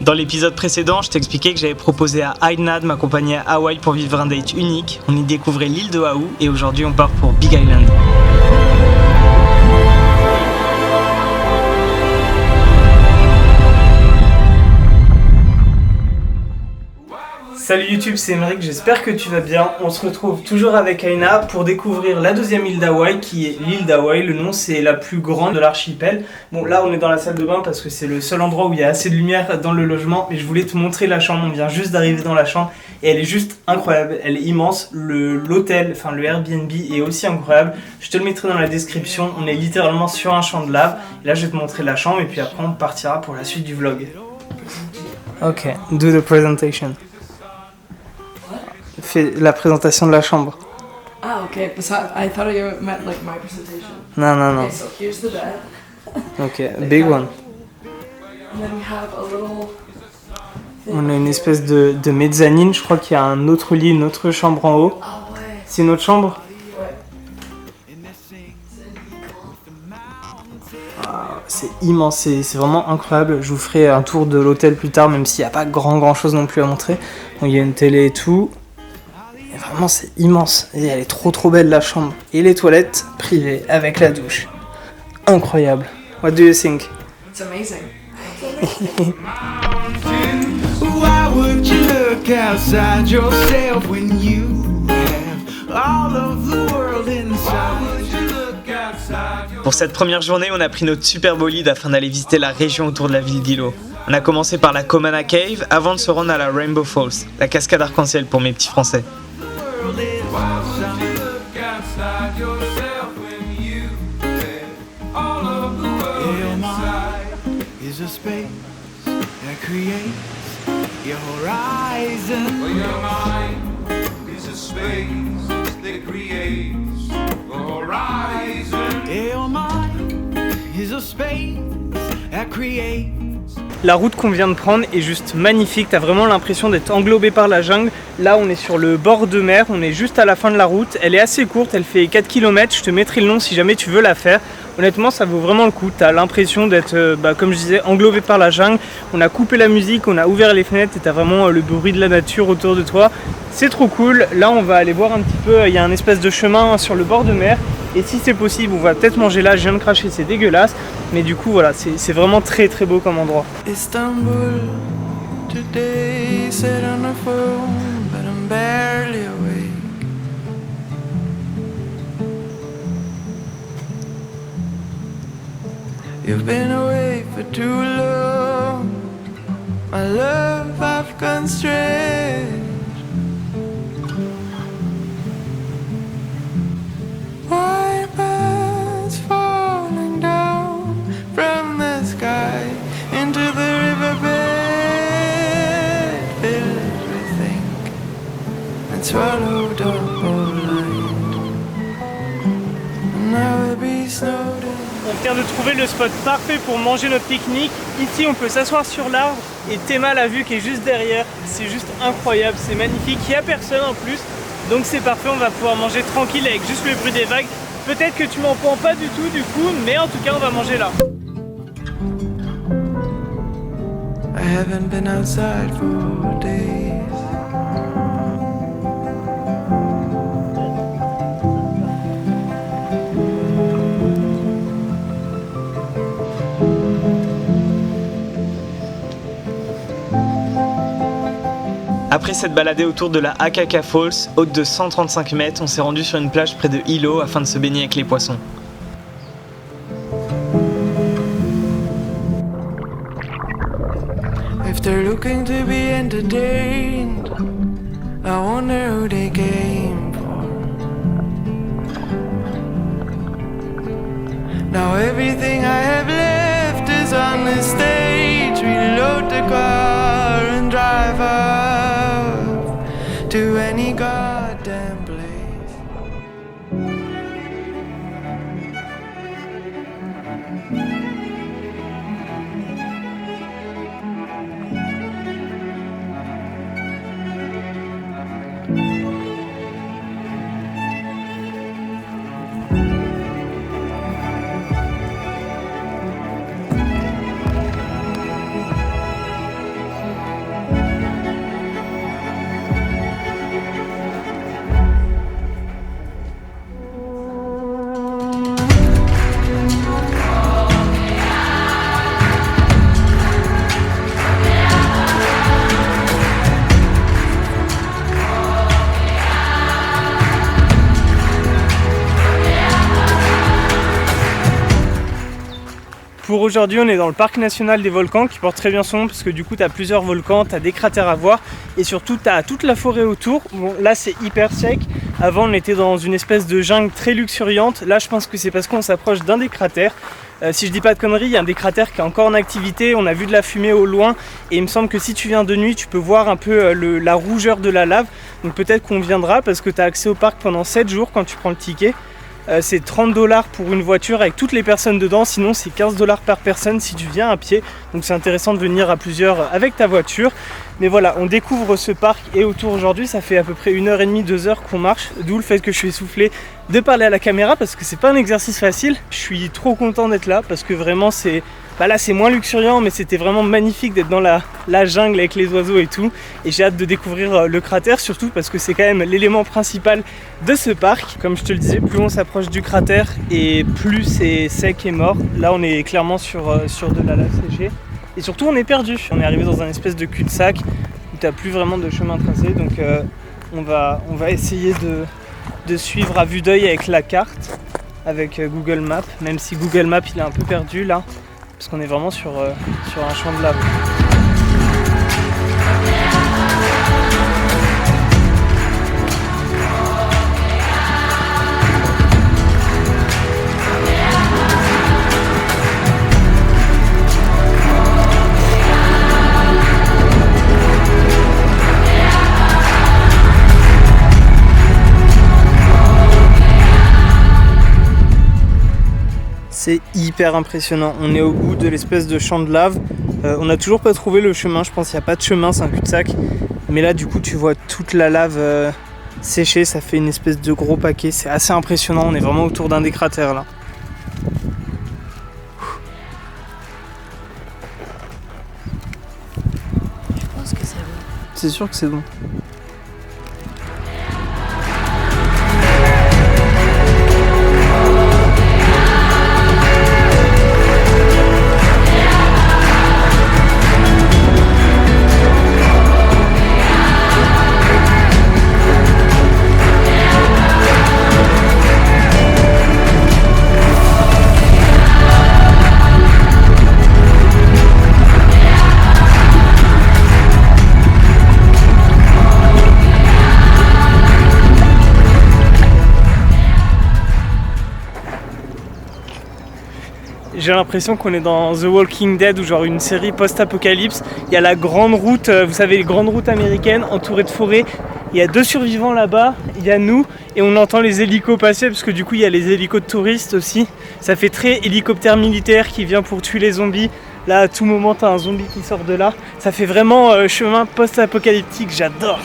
Dans l'épisode précédent, je t'expliquais que j'avais proposé à Aina de m'accompagner à Hawaï pour vivre un date unique. On y découvrait l'île de Oahu et aujourd'hui on part pour Big Island. Salut YouTube, c'est Émeric, j'espère que tu vas bien. On se retrouve toujours avec Aina pour découvrir la deuxième île d'Hawaï qui est l'île d'Hawaï. Le nom, c'est la plus grande de l'archipel. Bon, là on est dans la salle de bain parce que c'est le seul endroit où il y a assez de lumière dans le logement. Mais je voulais te montrer la chambre, on vient juste d'arriver dans la chambre et elle est juste incroyable, elle est immense. L'hôtel, enfin le Airbnb est aussi incroyable. Je te le mettrai dans la description, on est littéralement sur un champ de lave. Et là je vais te montrer la chambre et puis après on partira pour la suite du vlog. Ok, do the presentation. Fais la présentation de la chambre. Ah, okay. I thought you meant like my presentation. Non. Okay, so here's the bed. Ok, big one. And then we have a little. On a une espèce de mezzanine. Je crois qu'il y a un autre lit, une autre chambre en haut. Ah ouais. C'est une autre chambre? Ouais. Ah, c'est immense, c'est vraiment incroyable. Je vous ferai un tour de l'hôtel plus tard, même s'il n'y a pas grand chose non plus à montrer. Donc, il y a une télé et tout. Et vraiment, c'est immense. Et elle est trop belle la chambre. Et les toilettes privées avec la douche. Incroyable. What do you think? It's amazing. Why would you look outside yourself when you have all of the world inside? Pour cette première journée, on a pris notre super bolide afin d'aller visiter la région autour de la ville d'Hilo. On a commencé par la Komana Cave avant de se rendre à la Rainbow Falls, la cascade arc-en-ciel pour mes petits français. La route qu'on vient de prendre est juste magnifique, t'as vraiment l'impression d'être englobé par la jungle. Là on est sur le bord de mer, on est juste à la fin de la route, elle est assez courte, elle fait 4 km, je te mettrai le nom si jamais tu veux la faire. Honnêtement ça vaut vraiment le coup, t'as l'impression d'être, comme je disais, englobé par la jungle. On a coupé la musique, on a ouvert les fenêtres et t'as vraiment le bruit de la nature autour de toi. C'est trop cool, là on va aller voir un petit peu, il y a un espèce de chemin sur le bord de mer. Et si c'est possible, on va peut-être manger là, je viens de cracher, c'est dégueulasse. Mais du coup voilà, c'est vraiment très beau comme endroit. Istanbul, today sit on the phone, but I'm barely awake. You've been away for too long, my love I've gone strange. Why birds falling down from the sky into the riverbed, filled with ink and swallowed up all night. And now it'll be snowed in. On vient de trouver le spot parfait pour manger notre pique-nique. Ici on peut s'asseoir sur l'arbre et Théma la vue qui est juste derrière. C'est juste incroyable, c'est magnifique, il n'y a personne en plus. Donc c'est parfait, on va pouvoir manger tranquille avec juste le bruit des vagues. Peut-être que tu m'en prends pas du tout du coup, mais en tout cas on va manger là. I haven't been outside for days. Après s'être baladé autour de la Akaka Falls, haute de 135 mètres, on s'est rendu sur une plage près de Hilo afin de se baigner avec les poissons. If they're looking to be entertained, I wonder who they came for. Now everything I have left is on the stage. Reload the car and drive off to any goddamn place. Pour aujourd'hui, on est dans le parc national des volcans qui porte très bien son nom parce que du coup, tu as plusieurs volcans, tu as des cratères à voir et surtout, tu as toute la forêt autour. Bon, là, c'est hyper sec. Avant, on était dans une espèce de jungle très luxuriante. Là, je pense que c'est parce qu'on s'approche d'un des cratères. Si je dis pas de conneries, il y a un des cratères qui est encore en activité. On a vu de la fumée au loin et il me semble que si tu viens de nuit, tu peux voir un peu la rougeur de la lave. Donc peut-être qu'on viendra parce que tu as accès au parc pendant 7 jours quand tu prends le ticket. C'est 30$ pour une voiture avec toutes les personnes dedans, sinon c'est 15$ par personne si tu viens à pied. Donc c'est intéressant de venir à plusieurs avec ta voiture. Mais voilà, on découvre ce parc et autour aujourd'hui, ça fait à peu près 1h30, 2h qu'on marche. D'où le fait que je suis essoufflé de parler à la caméra parce que c'est pas un exercice facile. Je suis trop content d'être là parce que vraiment c'est... là c'est moins luxuriant mais c'était vraiment magnifique d'être dans la jungle avec les oiseaux et tout. Et j'ai hâte de découvrir le cratère surtout parce que c'est quand même l'élément principal de ce parc. Comme je te le disais, plus on s'approche du cratère et plus c'est sec et mort. Là on est clairement sur de la lave séchée. Et surtout on est perdu. On est arrivé dans un espèce de cul-de-sac où tu n'as plus vraiment de chemin tracé. Donc on va essayer de suivre à vue d'œil avec la carte, avec Google Maps. Même si Google Maps il est un peu perdu là. Parce qu'on est vraiment sur un champ de lave. C'est hyper impressionnant, on est au bout de l'espèce de champ de lave. On n'a toujours pas trouvé le chemin, je pense qu'il n'y a pas de chemin, c'est un cul-de-sac. Mais là du coup tu vois toute la lave séchée, ça fait une espèce de gros paquet. C'est assez impressionnant, on est vraiment autour d'un des cratères là. Je pense que c'est bon. C'est sûr que c'est bon. J'ai l'impression qu'on est dans The Walking Dead ou genre une série post-apocalypse. Il y a la grande route, vous savez, les grandes routes américaines entourées de forêts. Il y a 2 survivants là-bas, il y a nous et on entend les hélicos passer parce que du coup il y a les hélicos de touristes aussi. Ça fait très hélicoptère militaire qui vient pour tuer les zombies. Là à tout moment t'as un zombie qui sort de là. Ça fait vraiment chemin post-apocalyptique, j'adore.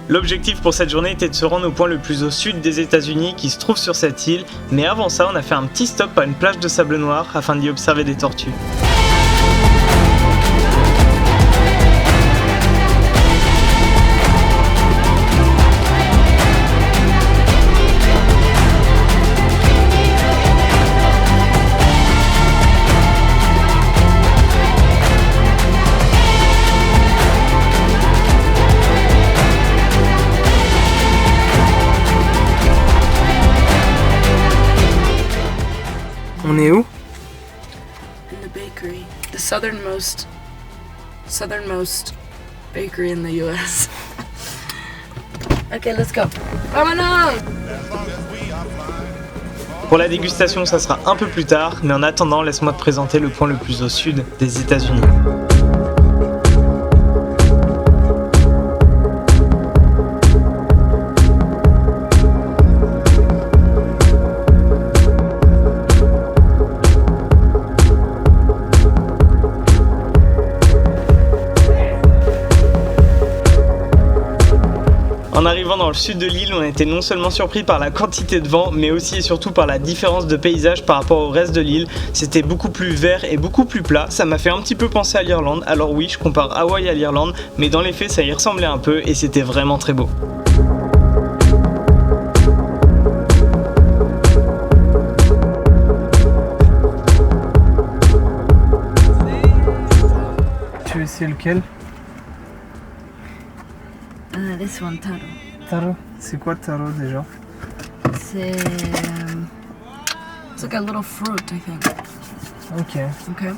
L'objectif pour cette journée était de se rendre au point le plus au sud des États-Unis qui se trouve sur cette île, mais avant ça on a fait un petit stop à une plage de sable noir afin d'y observer des tortues. On est où? In the bakery. The southernmost bakery in the US. Okay, let's go. Vámonos! Pour la dégustation, ça sera un peu plus tard, mais en attendant, laisse-moi te présenter le point le plus au sud des États-Unis. En En arrivant dans le sud de l'île, on a été non seulement surpris par la quantité de vent, mais aussi et surtout par la différence de paysage par rapport au reste de l'île. C'était beaucoup plus vert et beaucoup plus plat, ça m'a fait un petit peu penser à l'Irlande. Alors oui, je compare Hawaï à l'Irlande, mais dans les faits ça y ressemblait un peu et c'était vraiment très beau. Tu veux essayer lequel? This one, taro. Taro? C'est quoi taro déjà? C'est it's like a little fruit, I think. Ok. Okay.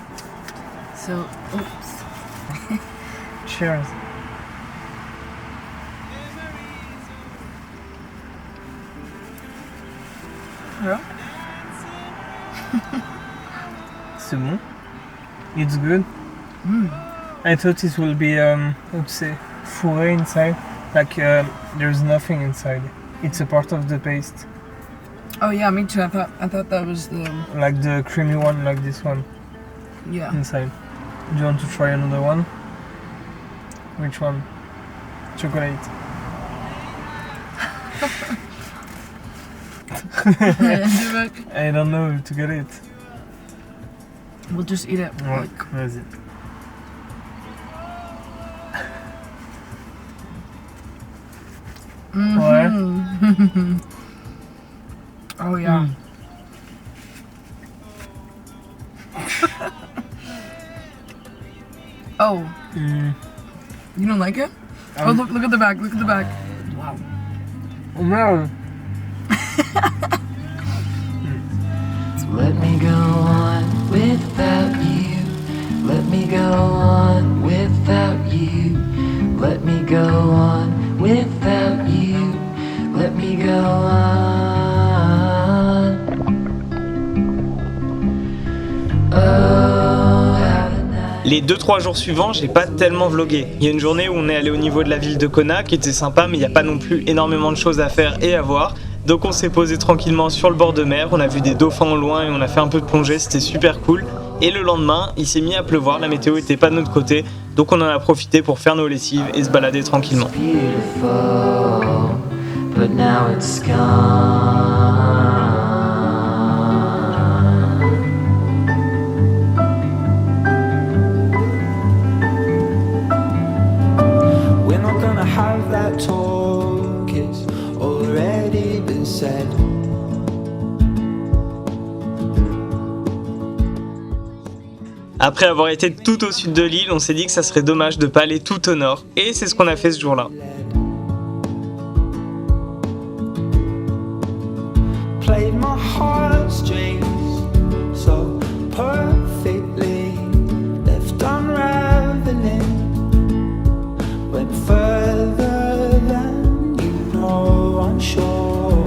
So, oops. Cheers. Yeah. C'est bon. It's good. I thought it will be how to say fourré inside. Like there's nothing inside. It's a part of the paste. Oh yeah, me too. I thought that was the Like the creamy one, like this one yeah. inside. Do you want to try another one? Which one? Chocolate. I don't know to get it. We'll just eat it. Ouais, Like, vas-y. Ouais. oh yeah. Oh, you don't like it? Oh, look at the back. Look at the back. Wow. Oh merde. Let me go on without you. Let me go on without you. Let me go on without you. Let me go on. Oh, how the night. Les 2-3 jours suivants, j'ai pas tellement vlogué. Il y a une journée où on est allé au niveau de la ville de Kona qui était sympa, mais il n'y a pas non plus énormément de choses à faire et à voir. Donc on s'est posé tranquillement sur le bord de mer, on a vu des dauphins au loin et on a fait un peu de plongée, c'était super cool. Et le lendemain, il s'est mis à pleuvoir, la météo était pas de notre côté, donc on en a profité pour faire nos lessives et se balader tranquillement. Beautiful, but now it's gone. We're not gonna have that talk, it's already been said. Après avoir été tout au sud de l'île, on s'est dit que ça serait dommage de pas aller tout au nord, et c'est ce qu'on a fait ce jour-là. Played my heartstrings so perfectly, left unraveling, went further than you know, I'm sure.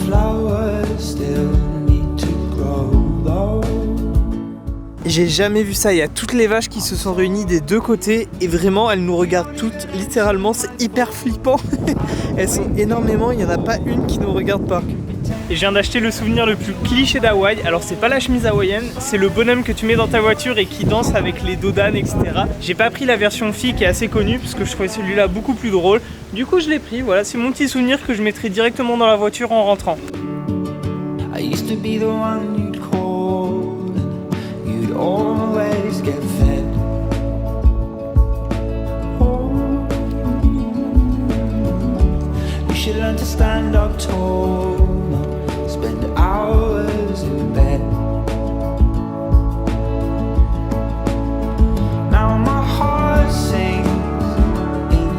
Flowers still need to grow though. J'ai jamais vu ça, il y a toutes les vaches qui se sont réunies des deux côtés et vraiment elles nous regardent toutes, littéralement c'est hyper flippant. Elles sont énormément, il n'y en a pas une qui nous regarde pas. Et je viens d'acheter le souvenir le plus cliché d'Hawaï. Alors c'est pas la chemise hawaïenne, c'est le bonhomme que tu mets dans ta voiture et qui danse avec les dos d'âne, etc. J'ai pas pris la version fille qui est assez connue parce que je trouvais celui-là beaucoup plus drôle. Du coup je l'ai pris, voilà, c'est mon petit souvenir que je mettrai directement dans la voiture en rentrant. I used to be the one you'd call, and you'd always get fed. Oh, you should learn to stand up tall, not spend hours in bed. Now my heart sings in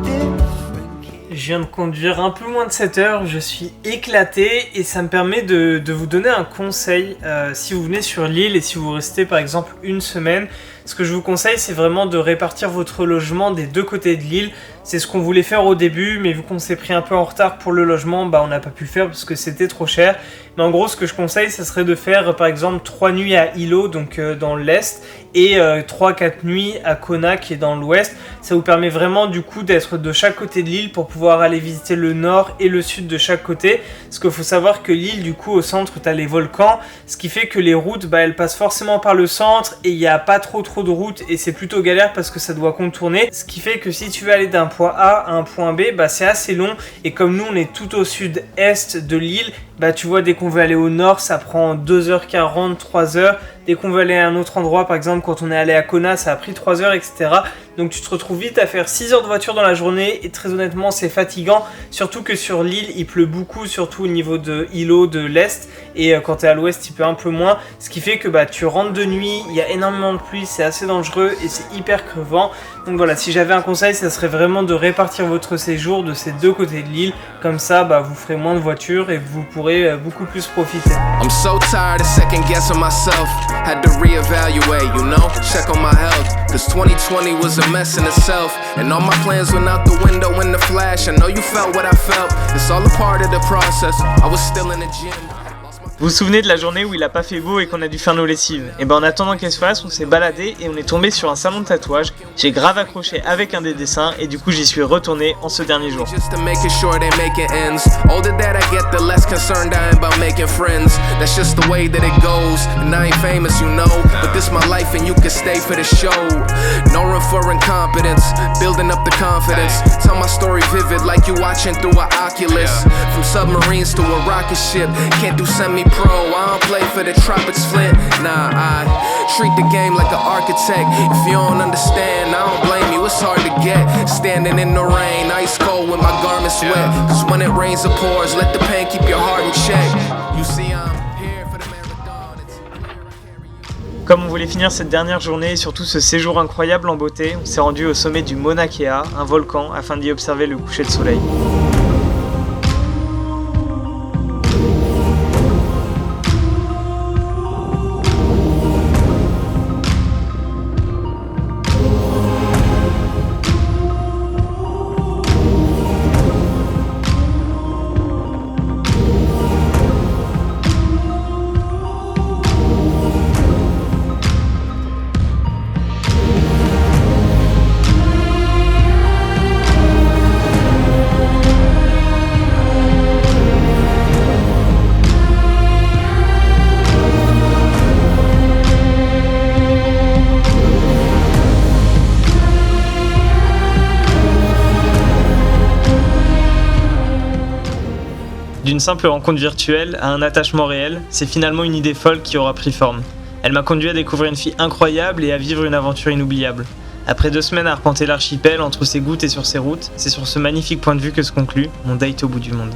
different keys. Je viens de conduire un peu moins de 7 heures, je suis éclaté et ça me permet de vous donner un conseil si vous venez sur l'île et si vous restez par exemple une semaine. Ce que je vous conseille, c'est vraiment de répartir votre logement des deux côtés de l'île. C'est ce qu'on voulait faire au début, mais vu qu'on s'est pris un peu en retard pour le logement, on n'a pas pu le faire parce que c'était trop cher. Mais en gros, ce que je conseille, ça serait de faire par exemple 3 nuits à Hilo, donc dans l'est, et 3-4 nuits à Kona, qui est dans l'ouest. Ça vous permet vraiment du coup d'être de chaque côté de l'île pour pouvoir aller visiter le nord et le sud de chaque côté. Parce qu'il faut savoir que l'île, du coup, au centre, tu as les volcans, ce qui fait que les routes, elles passent forcément par le centre et il n'y a pas trop de routes et c'est plutôt galère parce que ça doit contourner. Ce qui fait que si tu veux aller d'un point A à un point B, bah, c'est assez long. Et comme nous, on est tout au sud-est de l'île, bah, tu vois, dès qu'on veut aller au nord, ça prend 2h40, 3h. Dès qu'on veut aller à un autre endroit, par exemple, quand on est allé à Kona, ça a pris 3h, etc. Donc tu te retrouves vite à faire 6 heures de voiture dans la journée. Et très honnêtement, c'est fatigant. Surtout que sur l'île, il pleut beaucoup, surtout au niveau de Hilo, de l'Est. Et quand tu es à l'Ouest, il pleut un peu moins. Ce qui fait que bah, tu rentres de nuit, il y a énormément de pluie, c'est assez dangereux et c'est hyper crevant. Donc voilà, si j'avais un conseil, ça serait vraiment de répartir votre séjour de ces deux côtés de l'île. Comme ça, bah, vous ferez moins de voitures et vous pourrez beaucoup plus profiter. I'm so tired of second guessing myself. Had to reevaluate, you know, check on my health. Cause 2020 was a mess in itself. And all my plans went out the window in the flash. I know you felt what I felt. It's all a part of the process. I was still in the gym. Vous vous souvenez de la journée où il a pas fait beau et qu'on a dû faire nos lessives? Et ben en attendant qu'elle se fasse, on s'est baladé et on est tombé sur un salon de tatouage. J'ai grave accroché avec un des dessins et du coup j'y suis retourné en ce dernier jour. Just to making sure they making ends. Older that I get, the less concerned I am about making friends. That's just the way that it goes. And I ain't famous, you know, but this my life and you can stay for the show. No room for incompetence, building up the confidence. Tell my story vivid like you watching through an Oculus. From submarines to a rocket ship, can't do semi-pro. I don't play for the tropics, Flint. Nah, I treat the game like an architect. If you don't understand, I don't blame you, it's hard to get. Standing in the rain, ice cold with my garments wet. Cause when it rains or pours, let the pain keep your heart in check. You see, I'm here for the marathon. It's here I carry you. Comme on voulait finir cette dernière journée et surtout ce séjour incroyable en beauté, on s'est rendu au sommet du Mauna Kea, un volcan, afin d'y observer le coucher de soleil. D'une simple rencontre virtuelle à un attachement réel, c'est finalement une idée folle qui aura pris forme. Elle m'a conduit à découvrir une fille incroyable et à vivre une aventure inoubliable. Après 2 semaines à arpenter l'archipel entre ses gouttes et sur ses routes, c'est sur ce magnifique point de vue que se conclut mon date au bout du monde.